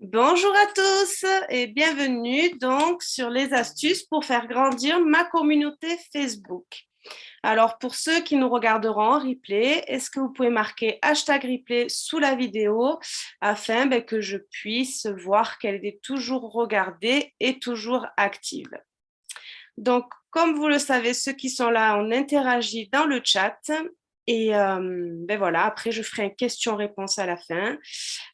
Bonjour à tous et bienvenue donc sur les astuces pour faire grandir ma communauté Facebook. Alors pour ceux qui nous regarderont en replay, est-ce que vous pouvez marquer hashtag replay sous la vidéo afin que je puisse voir qu'elle est toujours regardée et toujours active. Donc comme vous le savez, ceux qui sont là, on interagit dans le chat. Et voilà, après je ferai une question-réponse à la fin.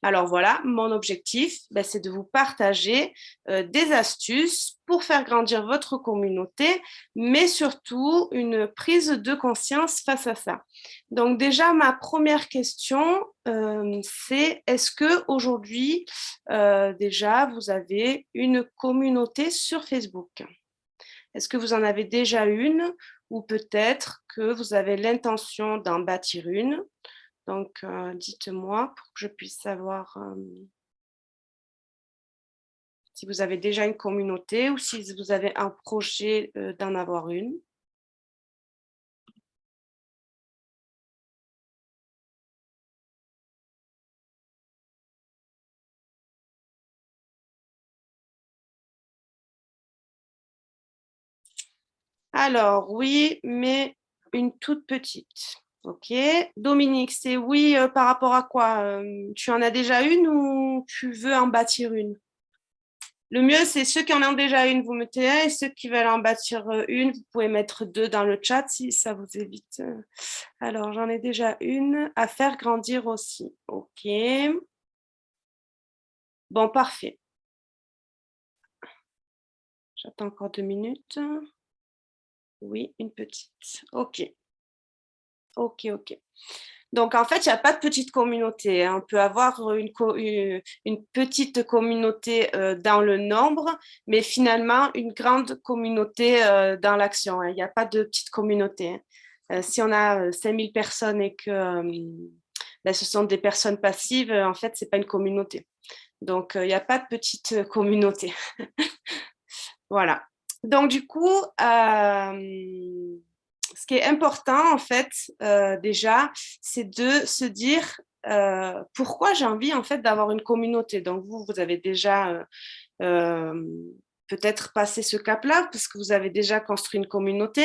Alors voilà, mon objectif, c'est de vous partager des astuces pour faire grandir votre communauté, mais surtout une prise de conscience face à ça. Donc déjà, ma première question, c'est est-ce que aujourd'hui, déjà, vous avez une communauté sur Facebook? Est-ce que vous en avez déjà une ou peut-être que vous avez l'intention d'en bâtir une? Donc, dites-moi pour que je puisse savoir si vous avez déjà une communauté ou si vous avez un projet d'en avoir une. Alors, oui, mais une toute petite. Ok. Dominique, c'est oui par rapport à quoi? Tu en as déjà une ou tu veux en bâtir une? Le mieux, c'est ceux qui en ont déjà une, vous mettez un, et ceux qui veulent en bâtir une, vous pouvez mettre deux dans le chat si ça vous évite. Alors, j'en ai déjà une à faire grandir aussi. Ok. Bon, parfait. J'attends encore 2 minutes. Oui, une petite. Ok. Ok, ok. Donc, en fait, il n'y a pas de petite communauté, hein. On peut avoir une petite communauté dans le nombre, mais finalement, une grande communauté dans l'action, hein. Il n'y a pas de petite communauté, hein. Si on a 5000 personnes et que ce sont des personnes passives, en fait, ce n'est pas une communauté. Donc, il n'y a pas de petite communauté. Voilà. Donc, du coup, ce qui est important, en fait, déjà, c'est de se dire pourquoi j'ai envie, en fait, d'avoir une communauté. Donc, vous avez déjà euh, peut-être passé ce cap-là parce que vous avez déjà construit une communauté.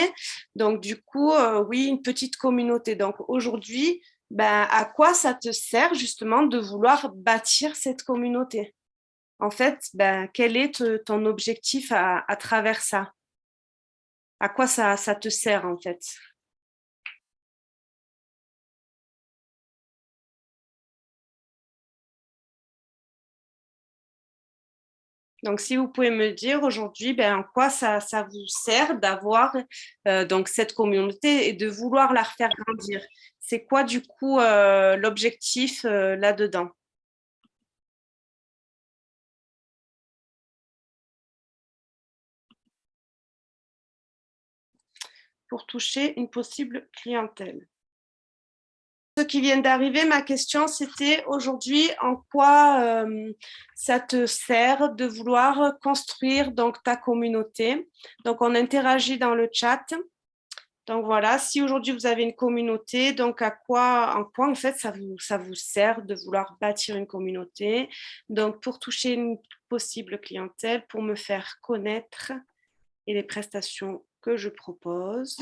Donc, du coup, oui, une petite communauté. Donc, aujourd'hui, à quoi ça te sert justement de vouloir bâtir cette communauté? En fait, quel est ton objectif à travers ça? À quoi ça te sert en fait? Donc, si vous pouvez me dire aujourd'hui, en quoi ça vous sert d'avoir donc cette communauté et de vouloir la refaire grandir? C'est quoi du coup l'objectif là-dedans? Pour toucher une possible clientèle. Ceux qui viennent d'arriver, ma question c'était aujourd'hui en quoi ça te sert de vouloir construire donc ta communauté. Donc on interagit dans le chat. Donc voilà, si aujourd'hui vous avez une communauté, donc en quoi en fait ça vous sert de vouloir bâtir une communauté. Donc pour toucher une possible clientèle, pour me faire connaître et les prestations que je propose,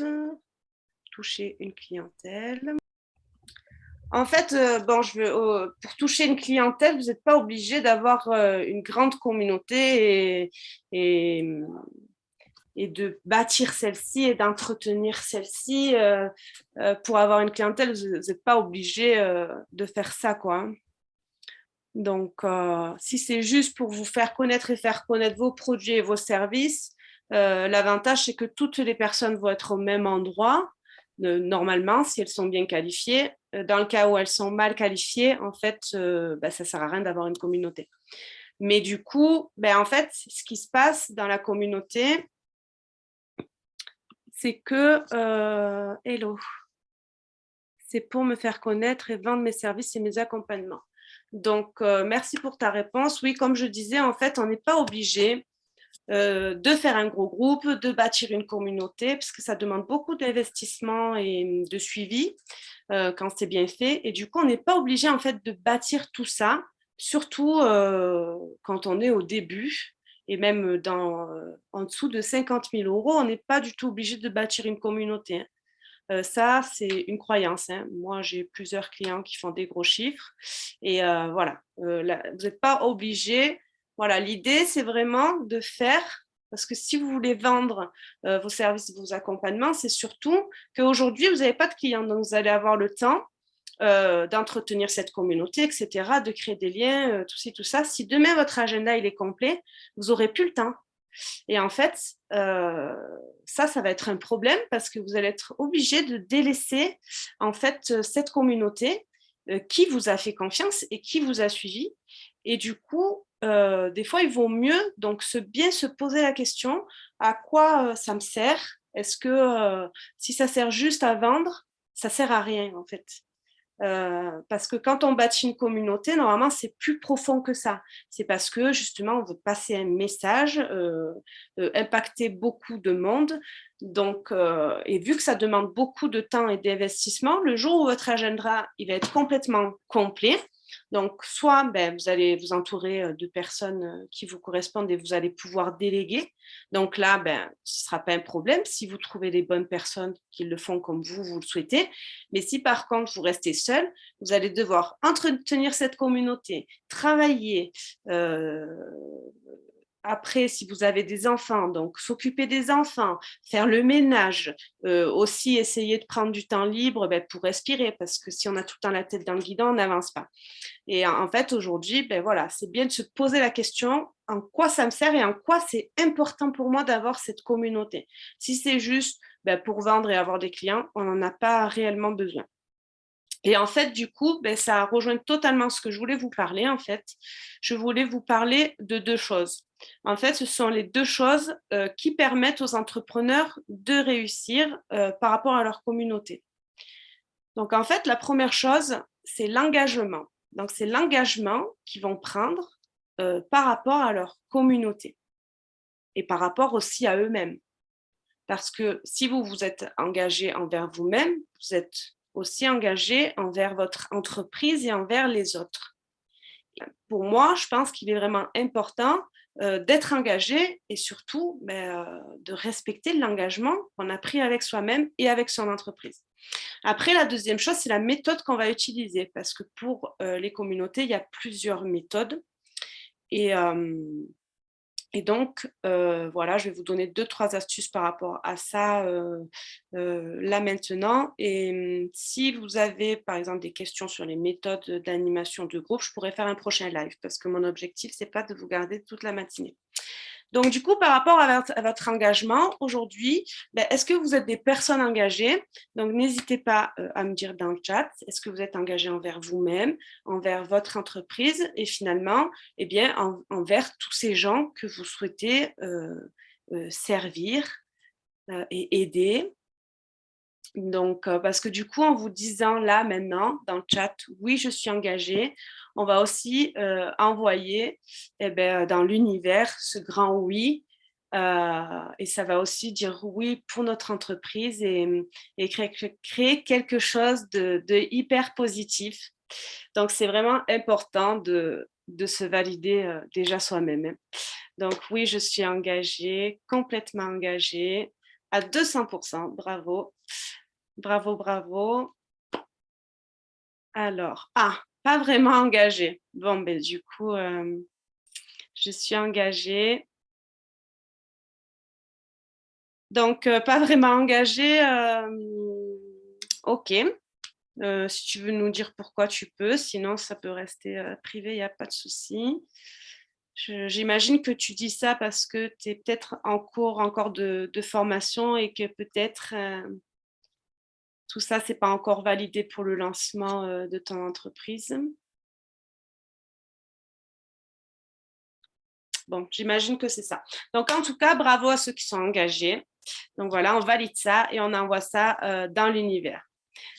toucher une clientèle. En fait, pour toucher une clientèle, vous n'êtes pas obligé d'avoir une grande communauté et, et de bâtir celle-ci et d'entretenir celle-ci. Pour avoir une clientèle, vous n'êtes pas obligé de faire ça, quoi, hein. Donc, si c'est juste pour vous faire connaître et faire connaître vos produits et vos services, l'avantage, c'est que toutes les personnes vont être au même endroit, normalement, si elles sont bien qualifiées. Dans le cas où elles sont mal qualifiées, en fait, ça ne sert à rien d'avoir une communauté. Mais du coup, en fait, ce qui se passe dans la communauté, c'est que, hello, c'est pour me faire connaître et vendre mes services et mes accompagnements. Donc, merci pour ta réponse. Oui, comme je disais, en fait, on n'est pas obligé de faire un gros groupe, de bâtir une communauté, parce que ça demande beaucoup d'investissement et de suivi quand c'est bien fait. Et du coup, on n'est pas obligé en fait de bâtir tout ça surtout quand on est au début et même en dessous de 50 000 euros, on n'est pas du tout obligé de bâtir une communauté, hein. Ça, c'est une croyance, hein. Moi, j'ai plusieurs clients qui font des gros chiffres et voilà, là, vous n'êtes pas obligé. Voilà, l'idée, c'est vraiment de faire, parce que si vous voulez vendre vos services, vos accompagnements, c'est surtout qu'aujourd'hui, vous n'avez pas de clients, donc vous allez avoir le temps d'entretenir cette communauté, etc., de créer des liens, tout ci, tout ça. Si demain, votre agenda, il est complet, vous n'aurez plus le temps. Et en fait, ça va être un problème parce que vous allez être obligé de délaisser en fait cette communauté qui vous a fait confiance et qui vous a suivi. Et du coup, des fois, il vaut mieux donc bien se poser la question à quoi ça me sert. Est-ce que si ça sert juste à vendre, ça sert à rien en fait. Parce que quand on bâtit une communauté, normalement, c'est plus profond que ça. C'est parce que justement, on veut passer un message, impacter beaucoup de monde. Donc, et vu que ça demande beaucoup de temps et d'investissement, le jour où votre agenda il va être complètement complet, donc soit vous allez vous entourer de personnes qui vous correspondent et vous allez pouvoir déléguer. Donc là, ce ne sera pas un problème si vous trouvez les bonnes personnes qui le font comme vous le souhaitez. Mais si par contre vous restez seul, vous allez devoir entretenir cette communauté, travailler. Après, si vous avez des enfants, donc s'occuper des enfants, faire le ménage, aussi essayer de prendre du temps libre pour respirer, parce que si on a tout le temps la tête dans le guidon, on n'avance pas. Et en fait, aujourd'hui, voilà, c'est bien de se poser la question en quoi ça me sert et en quoi c'est important pour moi d'avoir cette communauté. Si c'est juste pour vendre et avoir des clients, on n'en a pas réellement besoin. Et en fait, du coup, ça rejoint totalement ce que je voulais vous parler. En fait, je voulais vous parler de deux choses. En fait, ce sont les deux choses qui permettent aux entrepreneurs de réussir par rapport à leur communauté. Donc, en fait, la première chose, c'est l'engagement. Donc, c'est l'engagement qu'ils vont prendre par rapport à leur communauté et par rapport aussi à eux-mêmes. Parce que si vous vous êtes engagé envers vous-même, vous êtes aussi engagé envers votre entreprise et envers les autres. Pour moi, je pense qu'il est vraiment important d'être engagé et surtout de respecter l'engagement qu'on a pris avec soi-même et avec son entreprise. Après, la deuxième chose, c'est la méthode qu'on va utiliser parce que pour les communautés, il y a plusieurs méthodes. Et donc, voilà, je vais vous donner 2-3 astuces par rapport à ça là maintenant. Et si vous avez, par exemple, des questions sur les méthodes d'animation de groupe, je pourrais faire un prochain live parce que mon objectif, ce n'est pas de vous garder toute la matinée. Donc, du coup, par rapport à votre engagement, aujourd'hui, est-ce que vous êtes des personnes engagées? Donc, n'hésitez pas à me dire dans le chat, est-ce que vous êtes engagé envers vous-même, envers votre entreprise et finalement, envers tous ces gens que vous souhaitez servir et aider. Donc, parce que du coup, en vous disant là, maintenant, dans le chat, oui, je suis engagée, on va aussi envoyer dans l'univers ce grand oui. Et ça va aussi dire oui pour notre entreprise et créer quelque chose de hyper positif. Donc, c'est vraiment important de se valider déjà soi-même, hein. Donc, oui, je suis engagée, complètement engagée, à 200%. Bravo. Bravo, bravo. Alors, pas vraiment engagée. Bon, du coup, je suis engagée. Donc, pas vraiment engagée. Ok. Si tu veux nous dire pourquoi, tu peux. Sinon, ça peut rester privé, il n'y a pas de souci. J'imagine que tu dis ça parce que tu es peut-être en cours encore de formation et que peut-être tout ça, ce n'est pas encore validé pour le lancement de ton entreprise. Bon, j'imagine que c'est ça. Donc, en tout cas, bravo à ceux qui sont engagés. Donc, voilà, on valide ça et on envoie ça dans l'univers.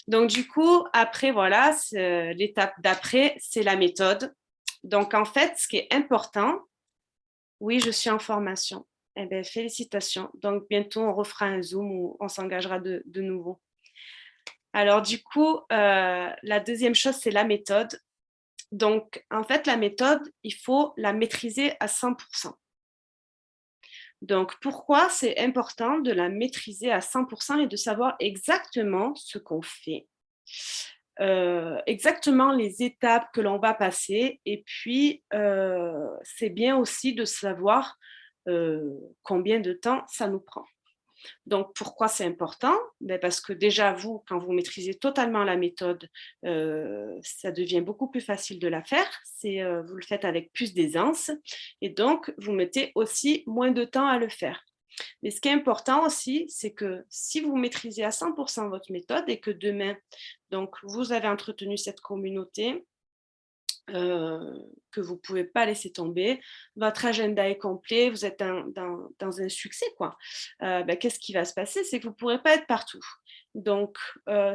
Donc, du coup, après, voilà, l'étape d'après, c'est la méthode. Donc, en fait, ce qui est important, oui, je suis en formation. Eh bien, félicitations. Donc, bientôt, on refera un Zoom où on s'engagera de nouveau. Alors, du coup, la deuxième chose, c'est la méthode. Donc, en fait, la méthode, il faut la maîtriser à 100%. Donc, pourquoi c'est important de la maîtriser à 100% et de savoir exactement ce qu'on fait, exactement les étapes que l'on va passer. Et puis, c'est bien aussi de savoir combien de temps ça nous prend. Donc, pourquoi c'est important? Parce que déjà, vous, quand vous maîtrisez totalement la méthode, ça devient beaucoup plus facile de la faire. Vous le faites avec plus d'aisance et donc, vous mettez aussi moins de temps à le faire. Mais ce qui est important aussi, c'est que si vous maîtrisez à 100% votre méthode et que demain, donc, vous avez entretenu cette communauté, que vous ne pouvez pas laisser tomber, votre agenda est complet, vous êtes dans un succès, quoi. Qu'est-ce qui va se passer? C'est que vous ne pourrez pas être partout. Donc,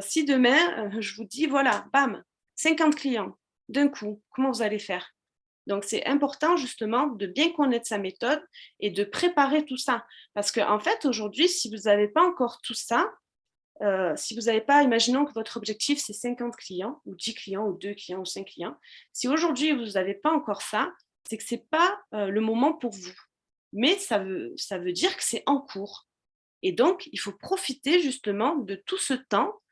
si demain, je vous dis, voilà, bam, 50 clients d'un coup, comment vous allez faire? Donc, c'est important justement de bien connaître sa méthode et de préparer tout ça. Parce qu'en fait, aujourd'hui, si vous n'avez pas encore tout ça, si vous n'avez pas, imaginons que votre objectif, c'est 50 clients, ou 10 clients, ou 2 clients, ou 5 clients. Si aujourd'hui, vous n'avez pas encore ça, c'est que ce n'est pas le moment pour vous. Mais ça veut dire que c'est en cours. Et donc, il faut profiter justement de tout ce temps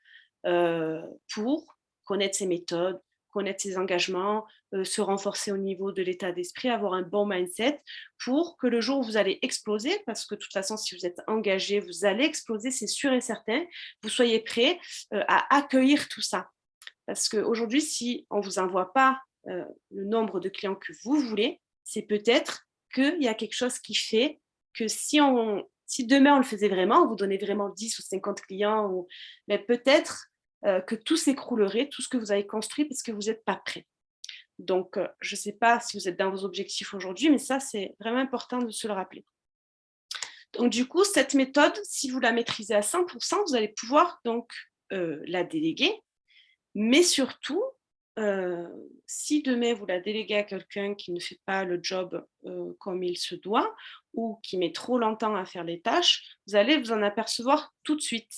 pour connaître ses méthodes, connaître ses engagements, se renforcer au niveau de l'état d'esprit, avoir un bon mindset pour que le jour où vous allez exploser, parce que de toute façon, si vous êtes engagé, vous allez exploser, c'est sûr et certain, vous soyez prêt à accueillir tout ça. Parce qu'aujourd'hui, si on ne vous envoie pas le nombre de clients que vous voulez, c'est peut-être qu'il y a quelque chose qui fait que si demain on le faisait vraiment, on vous donnait vraiment 10 ou 50 clients, mais peut-être que tout s'écroulerait, tout ce que vous avez construit, parce que vous n'êtes pas prêt. Donc, je ne sais pas si vous êtes dans vos objectifs aujourd'hui, mais ça, c'est vraiment important de se le rappeler. Donc, du coup, cette méthode, si vous la maîtrisez à 100%, vous allez pouvoir donc la déléguer, mais surtout, si demain vous la déléguez à quelqu'un qui ne fait pas le job comme il se doit ou qui met trop longtemps à faire les tâches, vous allez vous en apercevoir tout de suite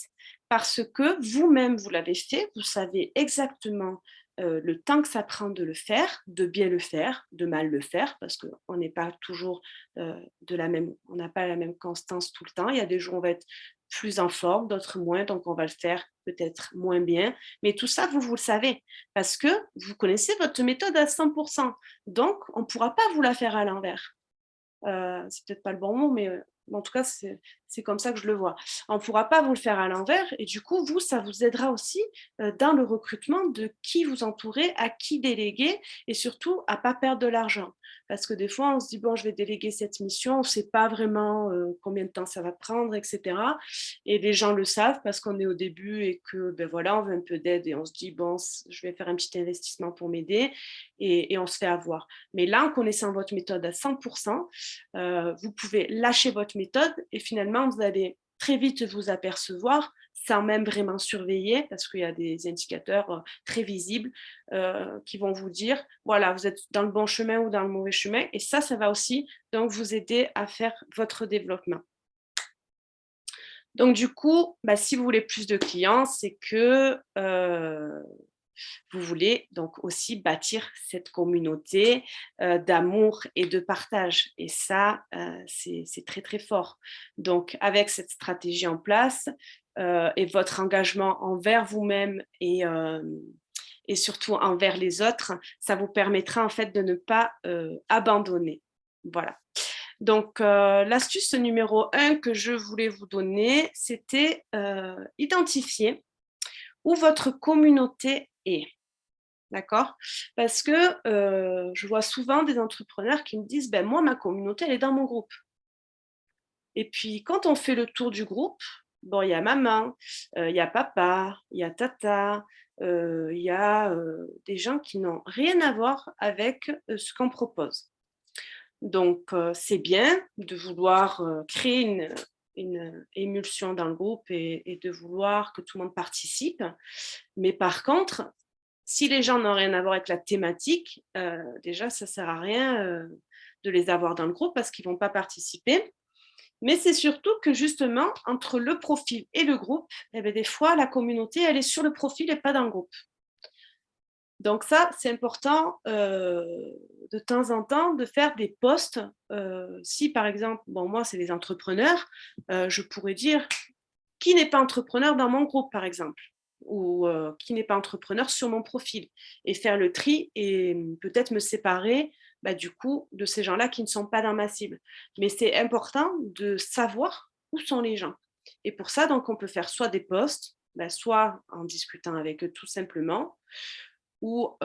parce que vous-même, vous l'avez fait, vous savez exactement le temps que ça prend de le faire, de bien le faire, de mal le faire, parce qu'on n'est pas toujours on n'a pas la même constance tout le temps. Il y a des jours où on va être plus en forme, d'autres moins, donc on va le faire peut-être moins bien. Mais tout ça, vous le savez, parce que vous connaissez votre méthode à 100%. Donc, on ne pourra pas vous la faire à l'envers. C'est peut-être pas le bon mot, mais en tout cas, c'est comme ça que je le vois. On ne pourra pas vous le faire à l'envers et du coup, vous, ça vous aidera aussi dans le recrutement de qui vous entourez, à qui déléguer et surtout à ne pas perdre de l'argent. Parce que des fois, on se dit, bon, je vais déléguer cette mission, on ne sait pas vraiment combien de temps ça va prendre, etc. Et les gens le savent parce qu'on est au début et que, ben voilà, on veut un peu d'aide et on se dit, bon, je vais faire un petit investissement pour m'aider et on se fait avoir. Mais là, en connaissant votre méthode à 100%, vous pouvez lâcher votre méthode et finalement, vous allez très vite vous apercevoir sans même vraiment surveiller, parce qu'il y a des indicateurs très visibles qui vont vous dire, voilà, vous êtes dans le bon chemin ou dans le mauvais chemin. Et ça va aussi donc vous aider à faire votre développement. Donc, du coup, si vous voulez plus de clients, c'est que vous voulez donc aussi bâtir cette communauté d'amour et de partage. Et ça, c'est très, très fort. Donc, avec cette stratégie en place et votre engagement envers vous-même et surtout envers les autres, ça vous permettra en fait de ne pas abandonner. Voilà. Donc, l'astuce numéro 1 que je voulais vous donner, c'était identifier où votre communauté est. D'accord? Parce que je vois souvent des entrepreneurs qui me disent, ben, moi, ma communauté, elle est dans mon groupe. Et puis, quand on fait le tour du groupe, bon, il y a maman, il y a papa, il y a tata, il y a des gens qui n'ont rien à voir avec ce qu'on propose. Donc, c'est bien de vouloir créer une émulsion dans le groupe et de vouloir que tout le monde participe. Mais par contre, si les gens n'ont rien à voir avec la thématique, déjà, ça ne sert à rien de les avoir dans le groupe parce qu'ils ne vont pas participer. Mais c'est surtout que justement, entre le profil et le groupe, des fois, la communauté, elle est sur le profil et pas dans le groupe. Donc ça, c'est important de temps en temps de faire des posts. Si par exemple, bon moi c'est les entrepreneurs, je pourrais dire qui n'est pas entrepreneur dans mon groupe par exemple, ou qui n'est pas entrepreneur sur mon profil, et faire le tri et peut-être me séparer du coup de ces gens-là qui ne sont pas dans ma cible. Mais c'est important de savoir où sont les gens. Et pour ça, donc on peut faire soit des posts, soit en discutant avec eux tout simplement, ou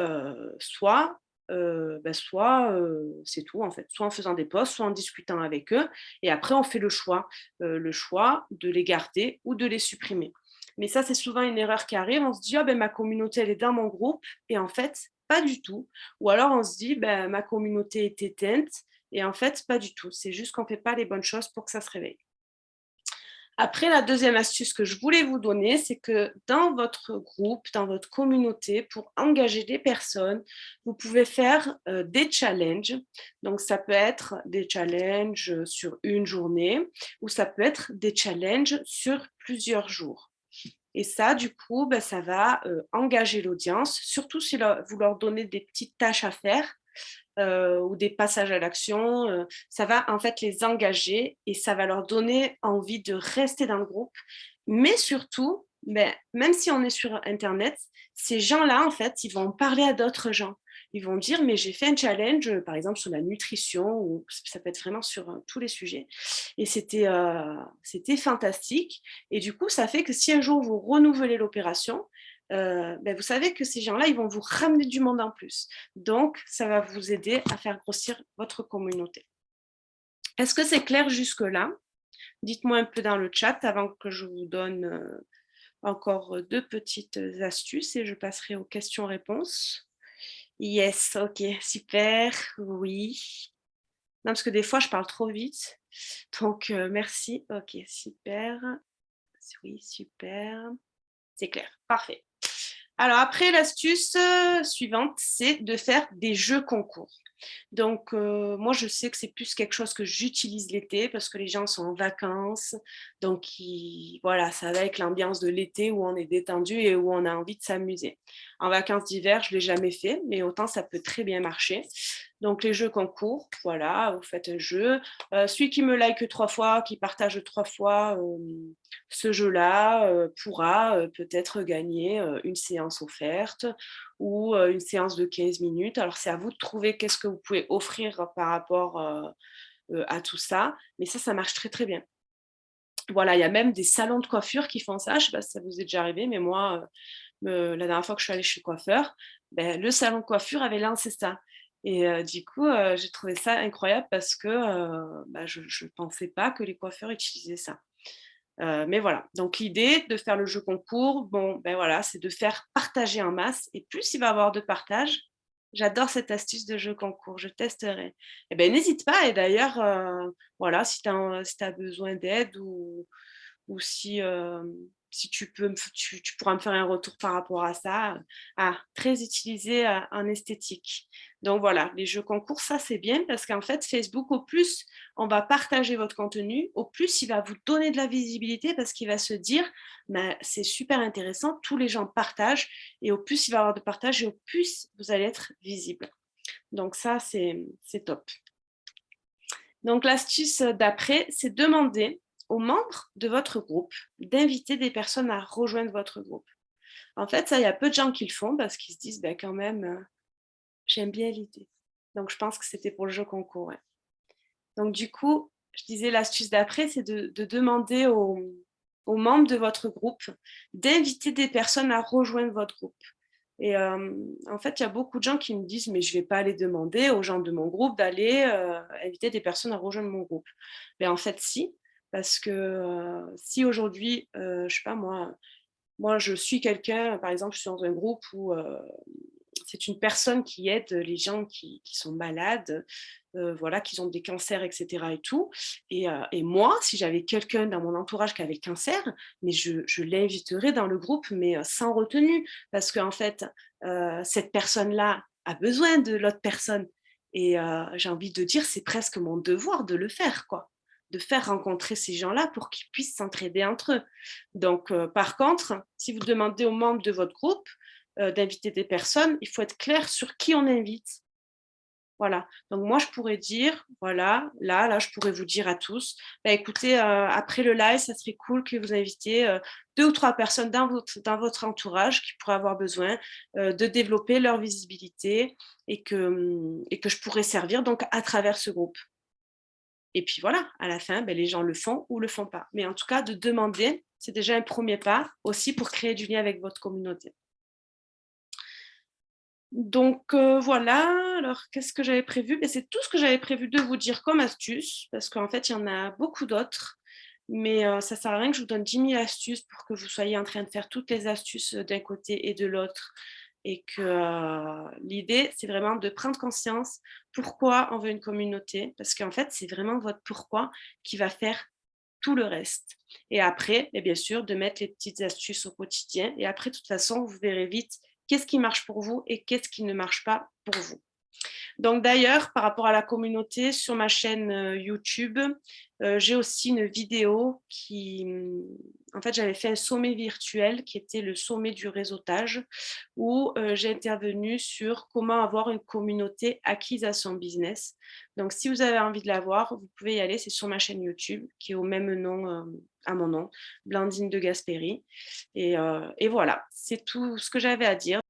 c'est tout en fait, soit en faisant des posts, soit en discutant avec eux, et après on fait le choix de les garder ou de les supprimer. Mais ça, c'est souvent une erreur qui arrive, on se dit: «Ah ma communauté, elle est dans mon groupe» et en fait, pas du tout. Ou alors on se dit: «Ma communauté est éteinte» et en fait, pas du tout. C'est juste qu'on ne fait pas les bonnes choses pour que ça se réveille. Après, la deuxième astuce que je voulais vous donner, c'est que dans votre groupe, dans votre communauté, pour engager des personnes, vous pouvez faire des challenges. Donc, ça peut être des challenges sur une journée ou ça peut être des challenges sur plusieurs jours. Et ça, du coup, ça va engager l'audience, surtout si vous leur donnez des petites tâches à faire ou des passages à l'action, ça va en fait les engager et ça va leur donner envie de rester dans le groupe. Mais surtout, même si on est sur Internet, ces gens-là, en fait, ils vont parler à d'autres gens. Ils vont dire, mais j'ai fait un challenge, par exemple, sur la nutrition, ou ça peut être vraiment sur tous les sujets. Et c'était fantastique. Et du coup, ça fait que si un jour vous renouvelez l'opération, vous savez que ces gens-là, ils vont vous ramener du monde en plus. Donc, ça va vous aider à faire grossir votre communauté. Est-ce que c'est clair jusque-là? Dites-moi un peu dans le chat avant que je vous donne encore deux petites astuces et je passerai aux questions-réponses. Yes, ok, super, oui. Non, parce que des fois, je parle trop vite. Donc, merci. Ok, super. Oui, super. C'est clair, parfait. Alors après, l'astuce suivante, c'est de faire des jeux concours. Donc, moi, je sais que c'est plus quelque chose que j'utilise l'été parce que les gens sont en vacances. Donc, voilà, ça va avec l'ambiance de l'été où on est détendu et où on a envie de s'amuser. En vacances d'hiver, je ne l'ai jamais fait, mais autant ça peut très bien marcher. Donc, les jeux concours, voilà, vous faites un jeu. Celui qui me like 3 fois, qui partage 3 fois ce jeu-là, pourra peut-être gagner une séance offerte ou une séance de 15 minutes. Alors, c'est à vous de trouver qu'est-ce que vous pouvez offrir par rapport à tout ça. Mais ça marche très, très bien. Voilà, il y a même des salons de coiffure qui font ça. Je ne sais pas si ça vous est déjà arrivé, mais moi, la dernière fois que je suis allée chez le coiffeur, le salon de coiffure avait lancé ça. Et du coup, j'ai trouvé ça incroyable parce que je ne pensais pas que les coiffeurs utilisaient ça. Mais voilà, donc l'idée de faire le jeu concours, voilà, c'est de faire partager en masse. Et plus il va y avoir de partage, j'adore cette astuce de jeu concours, je testerai. Et n'hésite pas, et d'ailleurs, voilà, si tu as besoin d'aide ou si tu pourras me faire un retour par rapport à ça. Très utilisé en esthétique. Donc voilà, les jeux concours, ça c'est bien parce qu'en fait, Facebook, au plus on va partager votre contenu, au plus il va vous donner de la visibilité parce qu'il va se dire, c'est super intéressant, tous les gens partagent, et au plus il va y avoir de partage, et au plus vous allez être visible. Donc ça, c'est top. Donc l'astuce d'après, c'est demander aux membres de votre groupe d'inviter des personnes à rejoindre votre groupe. En fait, ça, il y a peu de gens qui le font parce qu'ils se disent, quand même, j'aime bien l'idée. Donc, je pense que c'était pour le jeu concours. Ouais. Donc, du coup, je disais l'astuce d'après, c'est de demander aux membres de votre groupe d'inviter des personnes à rejoindre votre groupe. Et en fait, il y a beaucoup de gens qui me disent, mais je ne vais pas aller demander aux gens de mon groupe d'aller inviter des personnes à rejoindre mon groupe. Mais en fait, si, parce que si aujourd'hui, je ne sais pas moi, je suis quelqu'un, par exemple, je suis dans un groupe où c'est une personne qui aide les gens qui sont malades, voilà, qui ont des cancers, etc. et tout. Et moi, si j'avais quelqu'un dans mon entourage qui avait le cancer, mais je l'inviterais dans le groupe, mais sans retenue, parce qu'en fait, cette personne-là a besoin de l'autre personne. Et j'ai envie de dire, c'est presque mon devoir de le faire, quoi, de faire rencontrer ces gens-là pour qu'ils puissent s'entraider entre eux. Donc, par contre, si vous demandez aux membres de votre groupe, d'inviter des personnes, il faut être clair sur qui on invite. Voilà, donc moi je pourrais dire, voilà, là je pourrais vous dire à tous: «Bah écoutez, après le live, ça serait cool que vous invitiez, 2 ou 3 personnes dans votre entourage qui pourraient avoir besoin, de développer leur visibilité et que je pourrais servir donc à travers ce groupe». Et puis voilà, à la fin, les gens le font ou le font pas. Mais en tout cas, de demander, c'est déjà un premier pas aussi pour créer du lien avec votre communauté. Donc voilà, alors qu'est-ce que j'avais prévu? C'est tout ce que j'avais prévu de vous dire comme astuce, parce qu'en fait, il y en a beaucoup d'autres, mais ça sert à rien que je vous donne 10 000 astuces pour que vous soyez en train de faire toutes les astuces, d'un côté et de l'autre et que, l'idée, c'est vraiment de prendre conscience pourquoi on veut une communauté, parce qu'en fait, c'est vraiment votre pourquoi qui va faire tout le reste et après et bien sûr, de mettre les petites astuces au quotidien et après, de toute façon, vous verrez vite qu'est-ce qui marche pour vous et qu'est-ce qui ne marche pas pour vous. Donc d'ailleurs, par rapport à la communauté, sur ma chaîne YouTube, j'ai aussi une vidéo qui, en fait, j'avais fait un sommet virtuel qui était le sommet du réseautage, où j'ai intervenu sur comment avoir une communauté acquise à son business. Donc si vous avez envie de la voir, vous pouvez y aller, c'est sur ma chaîne YouTube, qui est au même nom, à mon nom, Blandine de Gasperi. Et voilà, c'est tout ce que j'avais à dire.